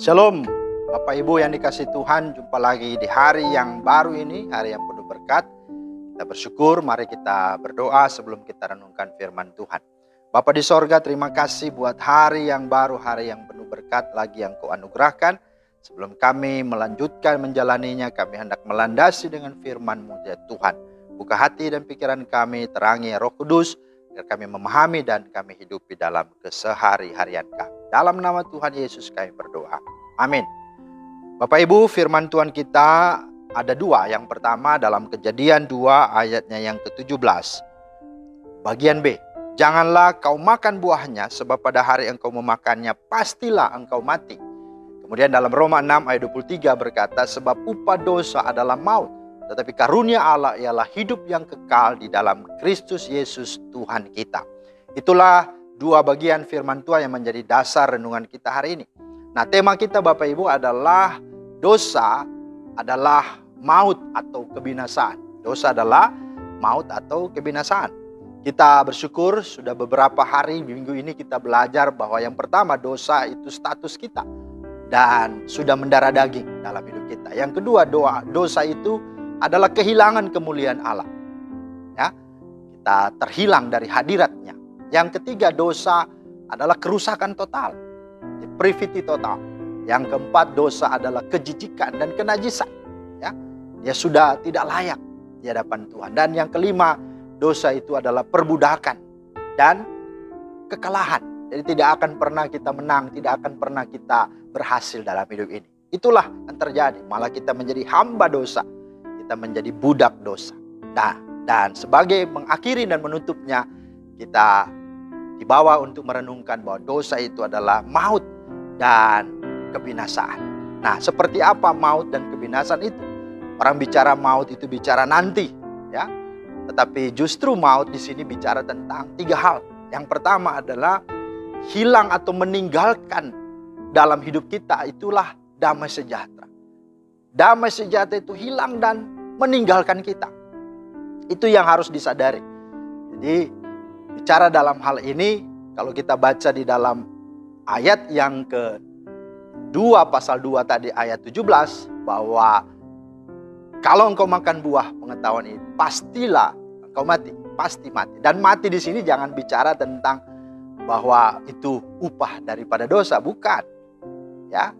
Shalom, Bapak Ibu yang dikasihi Tuhan, jumpa lagi di hari yang baru ini, hari yang penuh berkat. Kita bersyukur, mari kita berdoa sebelum kita renungkan firman Tuhan. Bapa di sorga, terima kasih buat hari yang baru, hari yang penuh berkat lagi yang Kau anugerahkan. Sebelum kami melanjutkan menjalaninya, kami hendak melandasi dengan firman-Mu ya Tuhan. Buka hati dan pikiran kami, terangi Roh Kudus, agar kami memahami dan kami hidupi dalam kesehari-harian kami. Dalam nama Tuhan Yesus kami berdoa. Amin. Bapak Ibu, firman Tuhan kita ada dua. Yang pertama dalam Kejadian 2 ayatnya yang ke-17. Bagian B. Janganlah kau makan buahnya, sebab pada hari engkau memakannya pastilah engkau mati. Kemudian dalam Roma 6 ayat 23 berkata, sebab upah dosa adalah maut, tetapi karunia Allah ialah hidup yang kekal di dalam Kristus Yesus Tuhan kita. Itulah dua bagian firman Tuhan yang menjadi dasar renungan kita hari ini. Nah, tema kita Bapak Ibu adalah dosa adalah maut atau kebinasaan. Dosa adalah maut atau kebinasaan. Kita bersyukur sudah beberapa hari minggu ini kita belajar bahwa yang pertama dosa itu status kita dan sudah mendarah daging dalam hidup kita. Yang kedua dosa itu adalah kehilangan kemuliaan Allah. Ya, kita terhilang dari hadirat-Nya. Yang ketiga dosa adalah kerusakan total, depravity total. Yang keempat dosa adalah kejijikan dan kenajisan. Ya, dia sudah tidak layak di hadapan Tuhan. Dan yang kelima dosa itu adalah perbudakan dan kekalahan. Jadi tidak akan pernah kita menang, tidak akan pernah kita berhasil dalam hidup ini. Itulah yang terjadi. Malah kita menjadi hamba dosa. Kita menjadi budak dosa. Nah, dan sebagai mengakhiri dan menutupnya, kita dibawa untuk merenungkan bahwa dosa itu adalah maut dan kebinasaan. Nah, seperti apa maut dan kebinasaan itu? Orang bicara maut itu bicara nanti, ya. Tetapi justru maut di sini bicara tentang tiga hal. Yang pertama adalah hilang atau meninggalkan dalam hidup kita, itulah damai sejahtera. Damai sejahtera itu hilang dan meninggalkan kita. Itu yang harus disadari. Jadi bicara dalam hal ini, kalau kita baca di dalam ayat yang ke-2 pasal 2 tadi ayat 17, bahwa kalau engkau makan buah pengetahuan ini, pastilah engkau mati, pasti mati. Dan mati di sini jangan bicara tentang bahwa itu upah daripada dosa, bukan. Ya.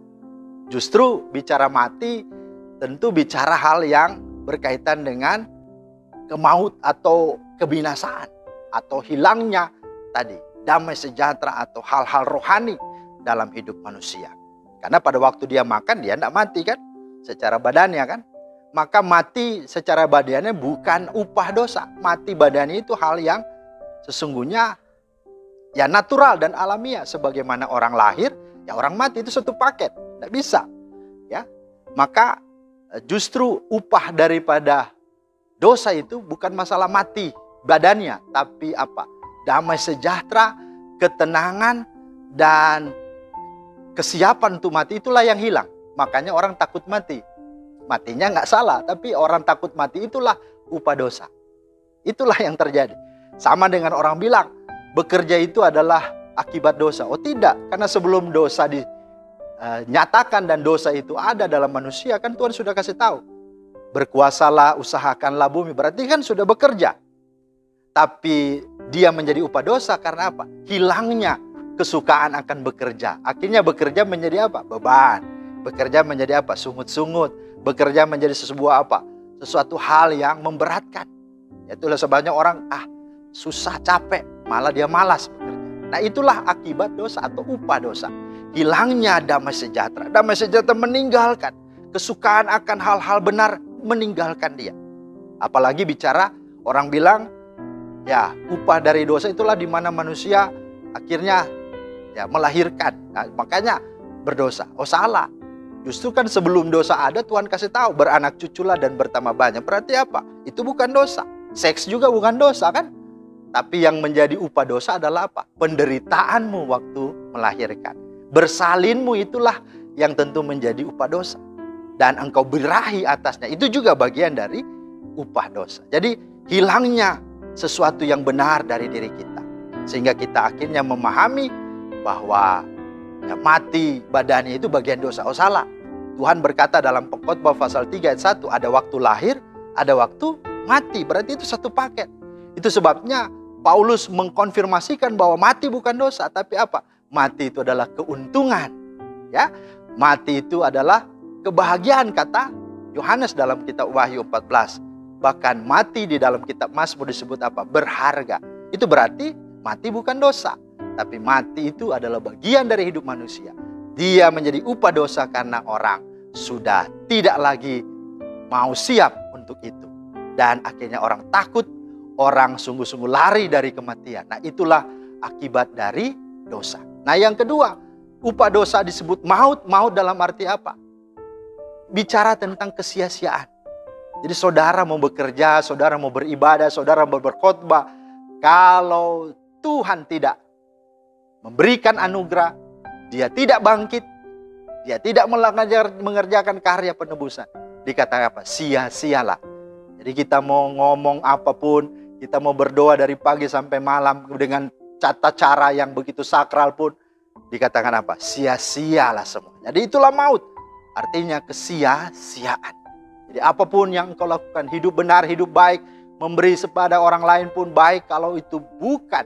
Justru bicara mati tentu bicara hal yang berkaitan dengan kemaut atau kebinasaan atau hilangnya tadi damai sejahtera atau hal-hal rohani dalam hidup manusia. Karena pada waktu dia makan dia tidak mati kan secara badannya kan. Maka mati secara badannya bukan upah dosa. Mati badannya itu hal yang sesungguhnya ya natural dan alamiah. Sebagaimana orang lahir, ya orang mati itu satu paket. Tidak bisa. Ya. Maka justru upah daripada dosa itu bukan masalah mati badannya, tapi apa? Damai sejahtera, ketenangan, dan kesiapan untuk mati itulah yang hilang. Makanya orang takut mati. Matinya nggak salah, tapi orang takut mati itulah upah dosa. Itulah yang terjadi. Sama dengan orang bilang, bekerja itu adalah akibat dosa. Oh tidak, karena sebelum dosa dinyatakan dan dosa itu ada dalam manusia, kan Tuhan sudah kasih tahu. Berkuasalah, usahakanlah bumi, berarti kan sudah bekerja. Tapi dia menjadi upah dosa karena apa? Hilangnya kesukaan akan bekerja. Akhirnya bekerja menjadi apa? Beban. Bekerja menjadi apa? Sungut-sungut. Bekerja menjadi sebuah apa? Sesuatu hal yang memberatkan. Itulah sebabnya orang susah, capek, malah dia malas bekerja. Nah, itulah akibat dosa atau upah dosa. Hilangnya damai sejahtera. Damai sejahtera meninggalkan kesukaan akan hal-hal benar, meninggalkan dia. Apalagi bicara orang bilang ya upah dari dosa itulah di mana manusia akhirnya ya melahirkan. Nah, makanya berdosa. Oh salah. Justru kan sebelum dosa ada Tuhan kasih tahu beranak cuculah dan bertambah banyak. Berarti apa? Itu bukan dosa. Seks juga bukan dosa kan? Tapi yang menjadi upah dosa adalah apa? Penderitaanmu waktu melahirkan. Bersalinmu itulah yang tentu menjadi upah dosa. Dan engkau berahi atasnya. Itu juga bagian dari upah dosa. Jadi hilangnya sesuatu yang benar dari diri kita. Sehingga kita akhirnya memahami bahwa Ya, mati badannya itu bagian dosa. Oh salah. Tuhan berkata dalam Pengkhotbah pasal 3 ayat 1, ada waktu lahir, ada waktu mati. Berarti itu satu paket. Itu sebabnya Paulus mengkonfirmasikan bahwa mati bukan dosa, tapi apa? Mati itu adalah keuntungan. Ya, mati itu adalah kebahagiaan, kata Yohanes dalam kitab Wahyu 14. Bahkan mati di dalam kitab Mazmur disebut apa? Berharga. Itu berarti mati bukan dosa, tapi mati itu adalah bagian dari hidup manusia. Dia menjadi upah dosa karena orang sudah tidak lagi mau siap untuk itu. Dan akhirnya orang takut, orang sungguh-sungguh lari dari kematian. Nah, itulah akibat dari dosa. Nah, yang kedua, upah dosa disebut maut. Maut dalam arti apa? Bicara tentang kesia-siaan. Jadi saudara mau bekerja, saudara mau beribadah, saudara mau berkhotbah, kalau Tuhan tidak memberikan anugerah, dia tidak bangkit, dia tidak mengerjakan karya penebusan, dikatakan apa? Sia-sialah. Jadi kita mau ngomong apapun, kita mau berdoa dari pagi sampai malam dengan tata cara yang begitu sakral pun, dikatakan apa? Sia-sialah semua. Jadi itulah maut. Artinya kesia-siaan. Jadi apapun yang engkau lakukan, hidup benar, hidup baik, memberi kepada orang lain pun baik, kalau itu bukan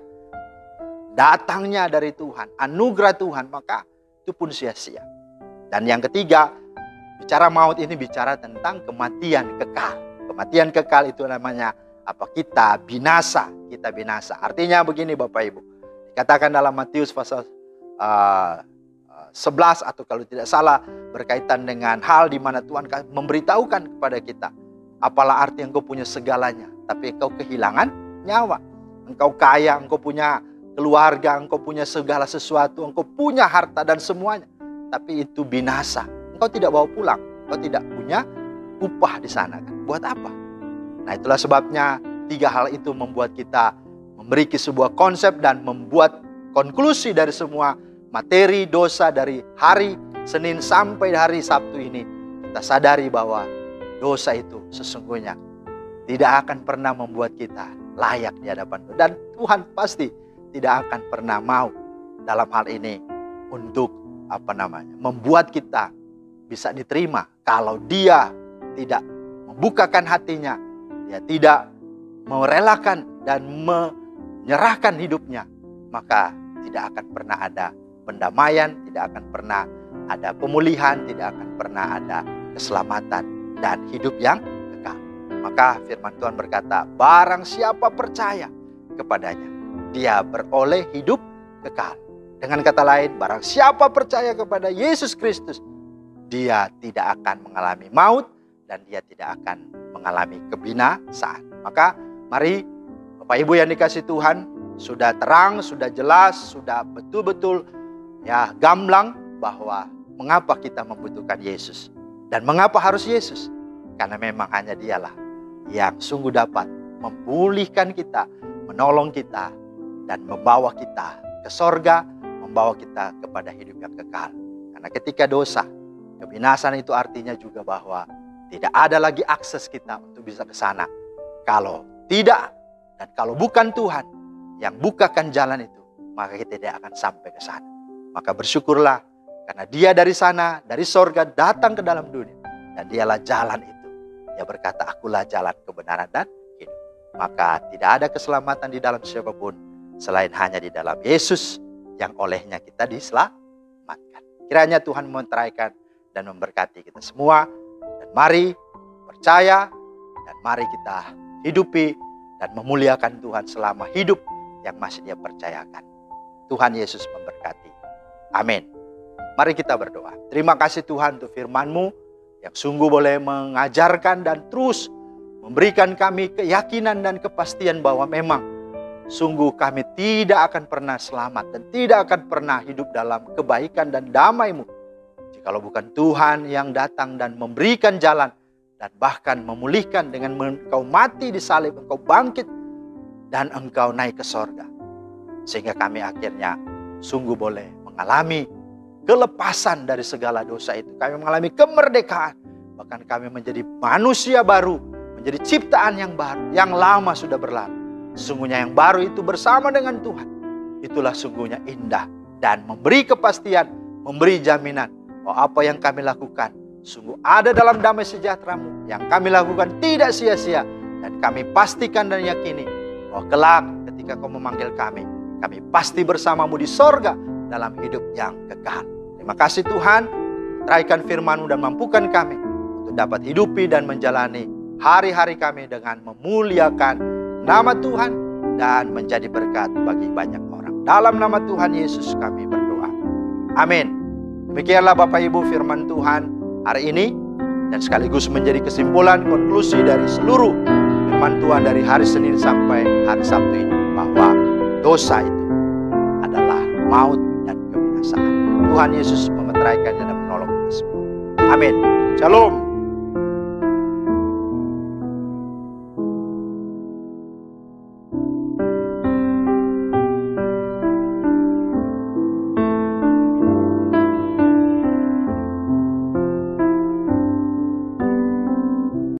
datangnya dari Tuhan, anugerah Tuhan, maka itu pun sia-sia. Dan yang ketiga, bicara maut ini bicara tentang kematian kekal. Kematian kekal itu namanya apa? Kita binasa. Kita binasa. Artinya begini Bapak Ibu. Dikatakan dalam Matius pasal 11 atau kalau tidak salah berkaitan dengan hal di mana Tuhan memberitahukan kepada kita. Apalah arti engkau punya segalanya, tapi engkau kehilangan nyawa. Engkau kaya, engkau punya keluarga, engkau punya segala sesuatu, engkau punya harta dan semuanya. Tapi itu binasa. Engkau tidak bawa pulang, engkau tidak punya upah di sana. Buat apa? Nah, itulah sebabnya tiga hal itu membuat kita memiliki sebuah konsep dan membuat konklusi dari semua materi dosa dari hari Senin sampai hari Sabtu ini. Kita sadari bahwa dosa itu sesungguhnya tidak akan pernah membuat kita layak di hadapan Tuhan. Dan Tuhan pasti tidak akan pernah mau dalam hal ini untuk membuat kita bisa diterima. Kalau dia tidak membukakan hatinya, dia tidak merelakan dan menyerahkan hidupnya, maka tidak akan pernah ada pendamaian, tidak akan pernah ada pemulihan, tidak akan pernah ada keselamatan dan hidup yang kekal. Maka firman Tuhan berkata, barang siapa percaya kepadanya, dia beroleh hidup kekal. Dengan kata lain, barang siapa percaya kepada Yesus Kristus, dia tidak akan mengalami maut dan dia tidak akan mengalami kebinasaan. Maka mari Bapak Ibu yang dikasihi Tuhan, sudah terang, sudah jelas, sudah betul-betul gamblang bahwa mengapa kita membutuhkan Yesus. Dan mengapa harus Yesus? Karena memang hanya dialah yang sungguh dapat memulihkan kita, menolong kita, dan membawa kita ke sorga, membawa kita kepada hidup yang kekal. Karena ketika dosa, kebinasaan itu artinya juga bahwa tidak ada lagi akses kita untuk bisa ke sana. Kalau tidak, dan kalau bukan Tuhan yang bukakan jalan itu, maka kita tidak akan sampai ke sana. Maka bersyukurlah karena dia dari sana, dari sorga datang ke dalam dunia. Dan dialah jalan itu. Dia berkata, akulah jalan kebenaran dan hidup. Maka tidak ada keselamatan di dalam siapapun selain hanya di dalam Yesus yang olehnya kita diselamatkan. Kiranya Tuhan mementeraikan dan memberkati kita semua. Dan mari percaya dan mari kita hidupi dan memuliakan Tuhan selama hidup yang masih dia percayakan. Tuhan Yesus memberkati. Amin. Mari kita berdoa. Terima kasih Tuhan untuk firman-Mu yang sungguh boleh mengajarkan dan terus memberikan kami keyakinan dan kepastian bahwa memang sungguh kami tidak akan pernah selamat dan tidak akan pernah hidup dalam kebaikan dan damai-Mu jikalau bukan Tuhan yang datang dan memberikan jalan dan bahkan memulihkan dengan Engkau mati di salib, Engkau bangkit dan Engkau naik ke sorga. Sehingga kami akhirnya sungguh boleh mengalami kelepasan dari segala dosa itu. Kami mengalami kemerdekaan. Bahkan kami menjadi manusia baru, menjadi ciptaan yang baru. Yang lama sudah berlalu. Sesungguhnya yang baru itu bersama dengan Tuhan. Itulah sungguhnya indah dan memberi kepastian memberi jaminan bahwa apa yang kami lakukan sungguh ada dalam damai sejahtera-Mu. Yang kami lakukan tidak sia-sia. Dan kami pastikan dan yakini bahwa kelak ketika Kau memanggil kami pasti bersama-Mu di sorga dalam hidup yang kekal. Terima kasih Tuhan, teraikan firman-Mu dan mampukan kami untuk dapat hidupi dan menjalani hari-hari kami dengan memuliakan nama Tuhan dan menjadi berkat bagi banyak orang. Dalam nama Tuhan Yesus kami berdoa. Amin. Demikianlah Bapak Ibu firman Tuhan hari ini, dan sekaligus menjadi kesimpulan konklusi dari seluruh firman Tuhan dari hari Senin sampai hari Sabtu ini, bahwa dosa itu adalah maut dan kebinasaan. Tuhan Yesus memeteraikannya dan menolong kita semua. Amin. Shalom.